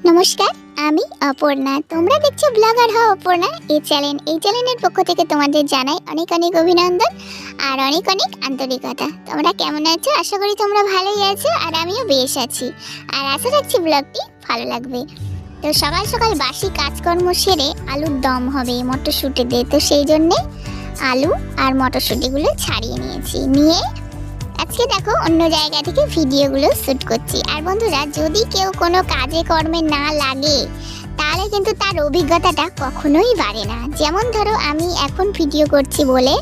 নমস্কার, আমি অপর্ণা। তোমরা দেখছো ব্লগার হও অপর্ণা এই চ্যানেলের পক্ষ থেকে তোমাদের জানাই অনেক অনেক অভিনন্দন আর অনেক অনেক আন্তরিকতা। তোমরা কেমন আছো? আশা করি তোমরা ভালোই আছো আর আমিও বেশ আছি। আর আশা রাখছি ব্লগটি ভালো লাগবে। তো সকাল সকাল বাসি কাজকর্ম সেরে আলুর দম হবে মটরশুঁটি দিয়ে, তো সেই জন্যে আলু আর মটরশুঁটিগুলো ছাড়িয়ে নিয়ে আজকে দেখো অন্য জায়গা থেকে ভিডিওগুলো শ্যুট করছি। আর বন্ধুরা, যদি কেউ কোনো কাজে কর্মে না লাগে তাহলে কিন্তু তার অভিজ্ঞতাটা কখনোই বাড়ে না। যেমন ধরো, আমি এখন ভিডিও করছি বলে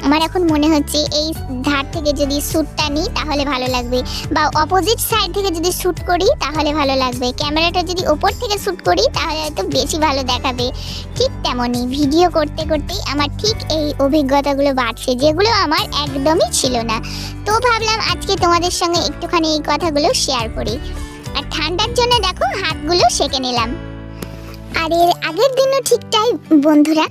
আমার এখন মনে হচ্ছে এই ধার থেকে যদি শ্যুটটা নিই তাহলে ভালো লাগবে, বা অপোজিট সাইড থেকে যদি শ্যুট করি তাহলে ভালো লাগবে, ক্যামেরাটা যদি ওপর থেকে শ্যুট করি তাহলে হয়তো বেশি ভালো দেখাবে। ঠিক তেমনই ভিডিও করতে করতেই আমার ঠিক এই অভিজ্ঞতাগুলো বাড়ছে, যেগুলো আমার একদমই ছিল না। তো ভাবলাম আজকে তোমাদের সঙ্গে একটুখানি এই কথাগুলো শেয়ার করি। আর ঠান্ডার জন্য দেখো হাতগুলো সেঁকে নিলাম। আর এর আগের দিনও ঠিকটাই বন্ধুরা,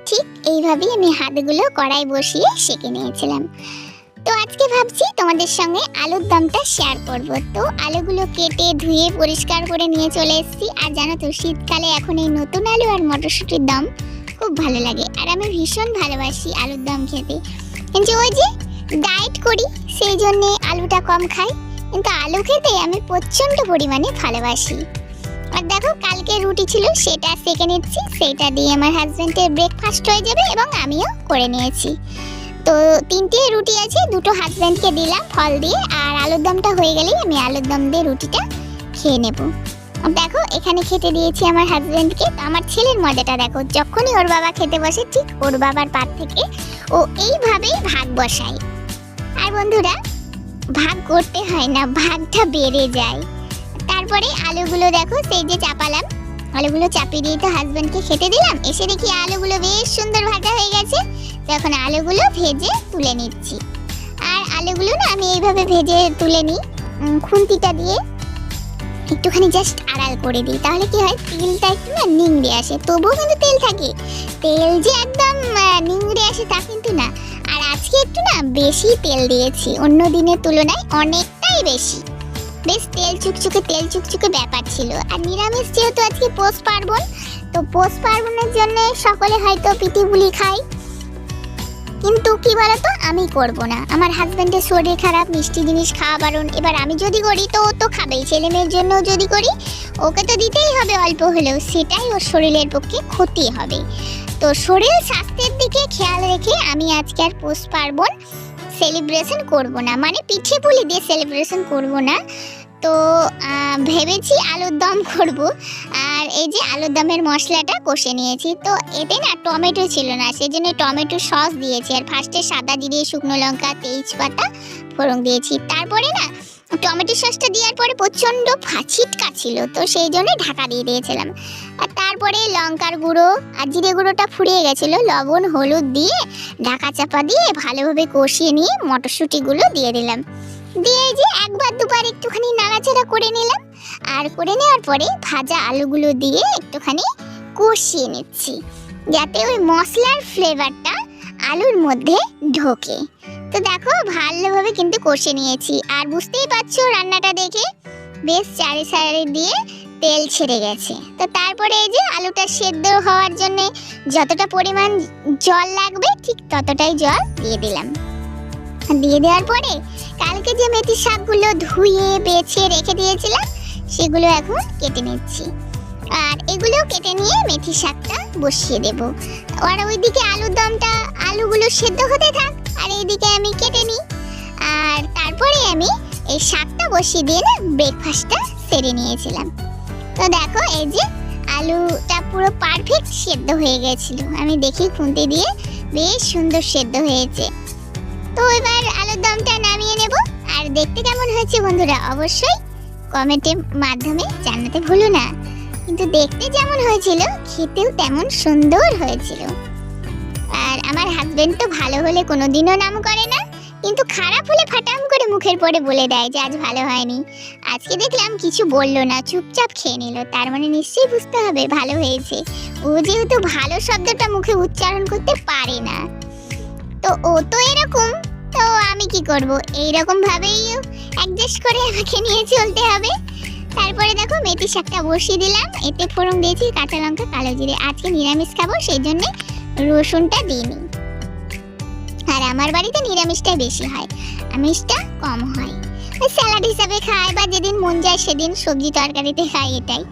ঠিক এইভাবেই আমি হাতগুলো কড়াই বসিয়ে সেঁকে নিয়েছিলাম। তো আজকে ভাবছি তোমাদের সঙ্গে আলুর দমটা শেয়ার করব। তো আলুগুলো কেটে ধুয়ে পরিষ্কার করে নিয়ে চলে এসেছি। আর জানো তো, শীতকালে এখন এই নতুন আলু আর মটরশুঁটির দম খুব ভালো লাগে। আর আমি ভীষণ ভালোবাসি আলুর দম খেতে, কিন্তু ওই যে ডায়েট করি সেই জন্যে আলুটা কম খাই, কিন্তু আলু খেতে আমি প্রচণ্ড পরিমাণে ভালোবাসি। আর দেখো, কালকে রুটি ছিল সেটা সেঁকে নিচ্ছি, সেটা দিয়ে আমার হাজব্যান্ডের ব্রেকফাস্ট হয়ে যাবে এবং আমিও করে নিয়েছি। তো 3টে রুটি আছে, 2টো হাজব্যান্ডকে দিলাম ফল দিয়ে। আর আলুর দমটা হয়ে গেলেই আমি আলুর দম দিয়ে রুটিটা খেয়ে নেব। দেখো, এখানে খেতে দিয়েছি আমার হাজব্যান্ডকে। আমার ছেলের মজাটা দেখো, যখনই ওর বাবা খেতে বসে ঠিক ওর বাবার পাত থেকে ও এইভাবেই ভাগ বসায়। আর বন্ধুরা, ভাগ করতে হয় না, ভাগটা বেড়ে যায়। তারপরে আলুগুলো দেখো সেই যে চাপালাম, আলুগুলো চাপিয়ে দিয়ে তো হাজব্যান্ডকে খেতে দিলাম। এসে দেখি আলুগুলো বেশ সুন্দর ভাজা হয়ে গেছে। তো এখন আলুগুলো ভেজে তুলে নিচ্ছি। আর আলুগুলো না আমি এইভাবে ভেজে তুলে নিই, খুন্তিটা দিয়ে একটুখানি জাস্ট আড়াল করে দিই, তাহলে কি হয় তেলটা একটু না নিংড়ে আসে। তবুও কিন্তু তেল থাকে, তেল যে একদম নিংড়ে আসে তা কিন্তু না। আর আজকে একটু না বেশি তেল দিয়েছি, অন্য দিনের তুলনায় অনেকটাই বেশি। বেশ তেল চুকচুকে ব্যাপার ছিল। আর নিরামিষ যেহেতু আজকে পৌষ পার্বণ, তো পৌষ পার্বণের জন্য সকলে হয়তো পিঠে পুলি খায়, কিন্তু কি বলতো, আমি করব না। আমার হাজব্যান্ডের শরীর খারাপ, মিষ্টি জিনিস খাওয়া বারণ। এবার আমি যদি করি তো ও তো খাবেই, ছেলে মেয়ের জন্য যদি করি ওকে তো দিতেই হবে অল্প হলেও, সেটাই ওর শরীরের পক্ষে ক্ষতি হবে। তো শরীর স্বাস্থ্যের দিকে খেয়াল রেখে আমি আজকে আর পৌষ পার্বণ সেলিব্রেশন করব না, মানে পিঠে পুলি দিয়ে সেলিব্রেশন করব না। তো ভেবেছি আলুর দম করব। আর এই যে আলুর দমের মশলাটা কষে নিয়েছি। তো এতে না টমেটো ছিল না, সেই জন্য টমেটো সস দিয়েছি। আর ফার্স্টে সাদা জিরে, শুকনো লঙ্কা, তেজপাতা ফোড়ন দিয়েছি। তারপরে না টমেটো সসটা দেওয়ার পরে প্রচণ্ড ছিটকা ছিল, তো সেই জন্য ঢাকা দিয়ে দিয়েছিলাম। আর তারপরে লঙ্কার গুঁড়ো আর জিরে গুঁড়োটা ফুরিয়ে গেছিলো, লবণ হলুদ দিয়ে ঢাকা চাপা দিয়ে ভালোভাবে কষিয়ে নিয়ে মটরশুঁটিগুলো দিয়ে দিলাম। দিয়ে যে একবার দুবার একটুখানি নাড়াচাড়া করে নিলাম। আর করে নেওয়ার পরে ভাজা আলুগুলো দিয়ে একটুখানি কষিয়ে নিচ্ছি, যাতে ওই মশলার ফ্লেভারটা আলুর মধ্যে ঢোকে। তো দেখো ভালোভাবে কিন্তু কষে নিয়েছি। আর বুঝতেই পারছো রান্নাটা দেখে বেশ চারি সাইডে দিয়ে তেল ছেড়ে গেছে। তো তারপরে এই যে আলুটা সেদ্ধ হওয়ার জন্য যতটা পরিমাণ জল লাগবে ঠিক ততটাই জল দিয়ে দিলাম। দিয়ে দেওয়ার পরে কালকে যে মেথি শাকগুলো ধুয়ে বেছে রেখে দিয়েছিলাম সেগুলো এখন কেটে নিচ্ছি। আর এগুলো কেটে নিয়ে মেথি শাকটা বসিয়ে দেব। আর ওইদিকে আলুর দমটা, আলুগুলো সেদ্ধ হতে থাক, আর এইদিকে আমি কেটে নিই। আর তারপরে আমি এই শাকটা বসিয়ে দিয়ে না ব্রেকফাস্টটা সেরে নিয়েছিলাম। তো দেখো এই যে আলুটা পুরো পারফেক্ট সেদ্ধ হয়ে গেছিল, আমি দেখি খুন্তি দিয়ে বেশ সুন্দর সেদ্ধ হয়েছে। তো এবার আলুর দমটা নামিয়ে নেব। আর দেখতে কেমন হয়েছে বন্ধুরা অবশ্যই কমেন্টের মাধ্যমে জানাতে ভুলো না। কিন্তু দেখতে যেমন হয়েছিল খেতেও তেমন সুন্দর হয়েছিল। আর আমার হাজবেন্ড তো ভালো হলে কোনোদিনও নাম করে না, কিন্তু খারাপ হলে ফাটাম করে মুখের পরে বলে দেয় যে আজ ভালো হয়নি। আজকে দেখলাম কিছু বললো না, চুপচাপ খেয়ে নিল, তার মানে নিশ্চয়ই বুঝতে হবে ভালো হয়েছে। ও যেহেতু ভালো শব্দটা মুখে উচ্চারণ করতে পারে না, তো ও তো এরকম, তো আমি কি করব, এইরকম ভাবেই অ্যাডজাস্ট করে আমাকে নিয়ে চলতে হবে। তারপরে দেখো মেথি শাকটা বসিয়ে দিলাম, এতে ফোড়ন দিয়েছি কাঁচা লঙ্কা কালো জিরে। আজকে নিরামিষ খাবো সেই জন্য রসুনটা দিইনি। আর আমার বাড়িতে নিরামিষটাই বেশি হয়, আমিষটা কম হয়। স্যালাড হিসাবে খাই বা যেদিন মন যায় সেদিন সবজি তরকারিতে খাই, এটাই।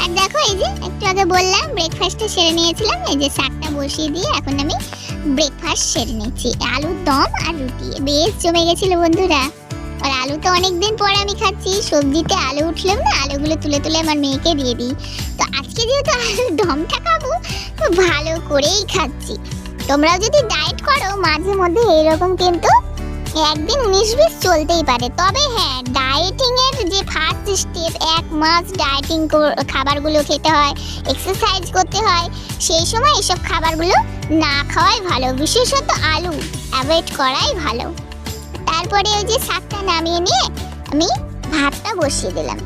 আর দেখো এই যে একটু আগে বললাম ব্রেকফাস্টটা সেরে নিয়েছিলাম, এই যে শাকটা বসিয়ে দিয়ে এখন আমি ব্রেকফাস্ট সেরে নিচ্ছি। আলুর দম আর রুটি বেশ জমে গেছিল বন্ধুরা। আর আলু তো অনেকদিন পর আমি খাচ্ছি, সবজিতে আলু উঠলেও না আলুগুলো তুলে তুলে আমার মেয়েকে দিয়ে দিই। তো আজকে যেহেতু আলুর দমটা খাবো তো ভালো করেই খাচ্ছি। তোমরাও যদি ডায়েট করো মাঝে মধ্যে এরকম কিন্তু একদিন 19-20 চলতেই পারে। তবে হ্যাঁ, ডায়েটিং এর যে ফার্স্ট স্টেপ, 1 মাস ডায়েটিং খাবারগুলো খেতে হয়, এক্সারসাইজ করতে হয়, সেই সময় এসব খাবারগুলো না খাওয়াই ভালো, বিশেষত আলু অ্যাভয়েড করাই ভালো। তারপরে ওই যে শাকটা নামিয়ে নিয়ে আমি ভাতটা বসিয়ে দিলাম।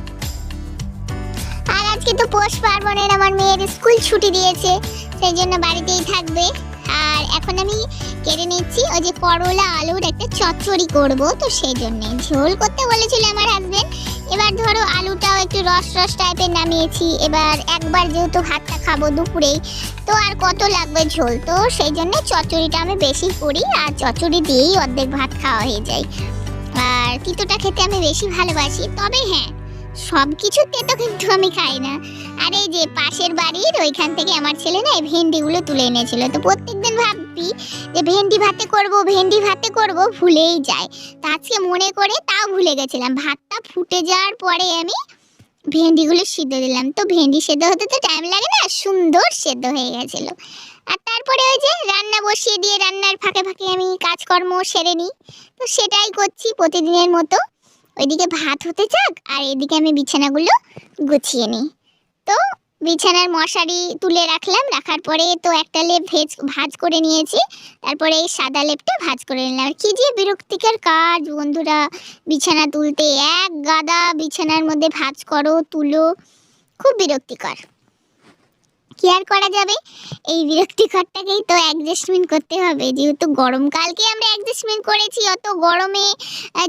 আর আজকে তো পৌষ পার্বণের আমার মেয়ের স্কুল ছুটি দিয়েছে, সেই জন্য বাড়িতেই থাকবে। আর এখন আমি কেটে নিচ্ছি ওই যে করলা আলুর একটা চচ্চড়ি করব, তো সেই জন্য ঝোল করতে বলেছিল আমার হাজবেন্ড। এবার ধরো আলুটাও একটু রস রস টাইপের নামিয়েছি, এবার একবার যেহেতু ভাতটা খাবো দুপুরেই, তো আর কত লাগবে ঝোল, তো সেই জন্য চচ্চড়িটা আমি বেশি করি, আর চচ্চড়ি দিয়েই অর্ধেক ভাত খাওয়া হয়ে যায়। আর তিতোটা খেতে আমি বেশি ভালোবাসি, তবে হ্যাঁ সব কিছু তেতো কিন্তু আমি খাই না। আর এই যে পাশের বাড়ির ওইখান থেকে আমার ছেলে না এই ভেন্ডিগুলো তুলে এনেছিল, তো প্রত্যেকদিন ভাববি যে ভেন্ডি ভাতে করব ভুলেই যায়। তো আজকে মনে করে তাও ভুলে গেছিলাম। ভাতটা ফুটে যাওয়ার পরে আমি ভেন্ডিগুলো সিদ্ধ দিলাম, তো ভেন্ডি সেদ্ধ হতে তো টাইম লাগে না, সুন্দর সেদ্ধ হয়ে গেছিল। আর তারপরে ওই যে রান্না বসিয়ে দিয়ে রান্নার ফাঁকে ফাঁকে আমি কাজকর্ম সেরে নিই, তো সেটাই করছি প্রতিদিনের মতো। ওইদিকে ভাত হতে যাক আর এদিকে আমি বিছানাগুলো গুছিয়ে নিই। তো বিছানার মশারি তুলে রাখলাম, রাখার পরে তো একটা লেপ ভাঁজ করে নিয়েছি, তারপরে এই সাদা লেপটা ভাঁজ করে নিলাম। আর কি যে বিরক্তিকর কাজ বন্ধুরা, বিছানা তুলতে এক গাদা বিছানার মধ্যে ভাঁজ করো তুলো, খুব বিরক্তিকর। কি আর করা যাবে, এই বিরক্তিকরটাকেই তো অ্যাডজাস্টমেন্ট করতে হবে। যেহেতু গরমকালকে আমরা অ্যাডজাস্টমেন্ট করেছি, অত গরমে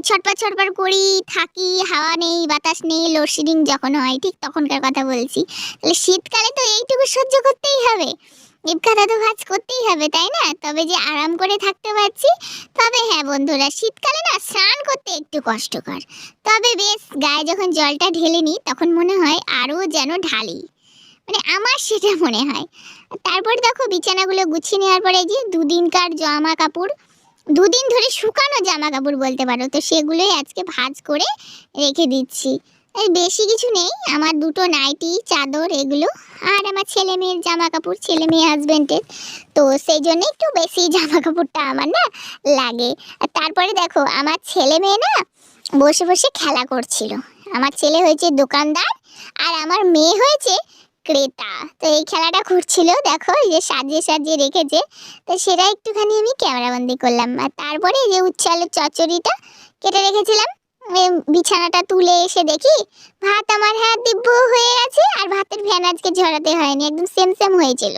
ছটপট ছটপট করি থাকি, হাওয়া নেই বাতাস নেই, লোডশেডিং যখন হয় ঠিক তখনকার কথা বলছি। তাহলে শীতকালে তো এইটুকু সহ্য করতেই হবে, ইপকাটা তো ভাঁজ করতেই হবে, তাই না? তবে যে আরাম করে থাকতে পারছি। তবে হ্যাঁ বন্ধুরা, শীতকালে না স্নান করতে একটু কষ্টকর, তবে বেশ গায়ে যখন জলটা ঢেলে নিই তখন মনে হয় আরও যেন ঢালি, মানে আমার সেটা মনে হয়। তারপর দেখো বিছানাগুলো গুছিয়ে নেওয়ার পরে যে দুদিনকার জামা কাপড়, দুদিন ধরে শুকানো জামা কাপড় বলতে পারো, তো সেগুলোই আজকে ভাঁজ করে রেখে দিচ্ছি। এই বেশি কিছু নেই, আমার দুটো নাইটি চাদর এগুলো, আর আমার ছেলে মেয়ের জামা কাপড়, ছেলে মেয়ে হাজবেন্ডের, তো সেই জন্য একটু বেশি জামা কাপড়টা আমার না লাগে। আর তারপরে দেখো আমার ছেলে মেয়ে না বসে বসে খেলা করছিল। আমার ছেলে হয়েছে দোকানদার আর আমার মেয়ে হয়েছে ক্রেতা, তো এই খেলাটা করছিল, দেখো এই যে সাজিয়ে সাজিয়ে রেখেছে, তো সেটা একটুখানি আমি ক্যামেরাবন্দি করলাম। আর তারপরে এই যে উচ্ছে আলুর চচ্চড়িটা কেটে রেখেছিলাম, বিছানাটা তুলে এসে দেখি ভাত আমার হ্যাঁ দিব্য হয়ে গেছে, আর ভাতের ফ্যান আজকে ঝরাতে হয়নি, একদম সেম সেম হয়েছিল,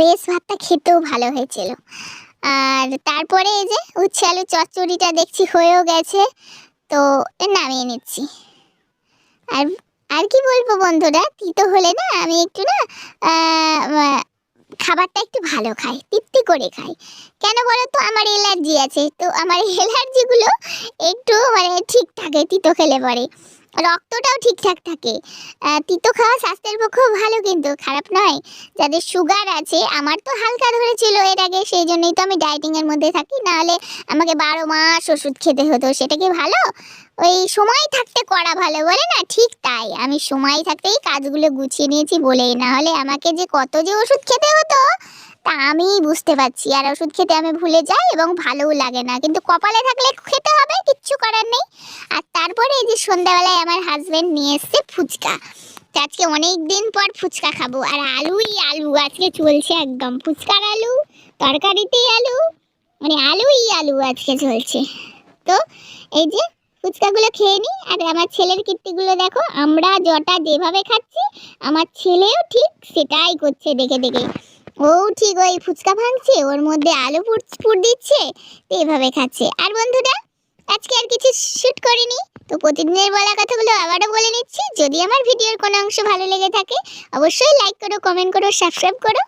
বেশ ভাতটা খেতেও ভালো হয়েছিল। আর তারপরে এই যে উচ্ছে আলুর চচ্চড়িটা দেখছি হয়েও গেছে, তো নামিয়ে নিচ্ছি। আর আর কি বলবো বন্ধুরা, তিতো হলে না আমি একটু না খাবারটা একটু ভালো খাই, তৃপ্তি করে খাই। কেন বলো তো, আমার অ্যালার্জি আছে, তো আমার অ্যালার্জিগুলো একটু মানে ঠিক থাকে তিতো খেলে পরে, রক্তটাও ঠিকঠাক থাকে। তিতো খাওয়া স্বাস্থ্যের পক্ষেও ভালো, কিন্তু খারাপ নয়। যাদের সুগার আছে, আমার তো হালকা ধরেছিল এর আগে, সেই জন্যই তো আমি ডায়েটিংয়ের মধ্যে থাকি, নাহলে আমাকে 12 মাস ওষুধ খেতে হতো। সেটা কি ভালো? ওই সময় থাকতে করা ভালো বলে না, ঠিক তাই আমি সময় থাকতেই কাজগুলো গুছিয়ে নিয়েছি বলেই, না হলে আমাকে যে কত যে ওষুধ খেতে হতো তা আমি বুঝতে পারছি। আর ওষুধ খেতে আমি ভুলে যাই এবং ভালোও লাগে না, কিন্তু কপালে থাকলে খেতে হবে, কিচ্ছু করার নেই। আর তারপরে এই যে সন্ধ্যাবেলায় আমার হাজবেন্ড নিয়ে এসছে ফুচকা, তো আজকে অনেক দিন পর ফুচকা খাবো। আর আলুই আলু আজকে চলছে, একদম ফুচকার আলু, তরকারিতেই আলু, মানে আলুই আলু আজকে চলছে। তো এই যে ফুচকাগুলো খেয়ে নিই। আর আমার ছেলের কীর্তিগুলো দেখো, আমরা জটা যেভাবে খাচ্ছি আমার ছেলেও ঠিক সেটাই করছে দেখে দেখে, ও ঠিক ওই ফুচকা ভাঙছে, ওর মধ্যে আলু পুর দিচ্ছে, তো এভাবে খাচ্ছে। আর বন্ধুরা আজকে আর কিছু শুট করিনি, তো প্রতিদিনের বলা কথাগুলো আবারও বলে নিচ্ছি, যদি আমার ভিডিওর কোনো অংশ ভালো লেগে থাকে অবশ্যই লাইক করো, কমেন্ট করো, সাবস্ক্রাইব করো।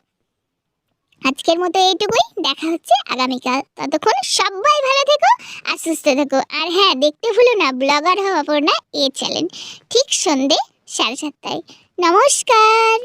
আজকের মতো এইটুকুই, দেখা হচ্ছে আগামীকাল। ততক্ষণ সবাই ভালো থেকো আর সুস্থ থেকো। আর হ্যাঁ, দেখতে ভুলো না ব্লগার হও অপর্ণা এই চ্যানেল, ঠিক সন্ধে 7:30টায়। নমস্কার।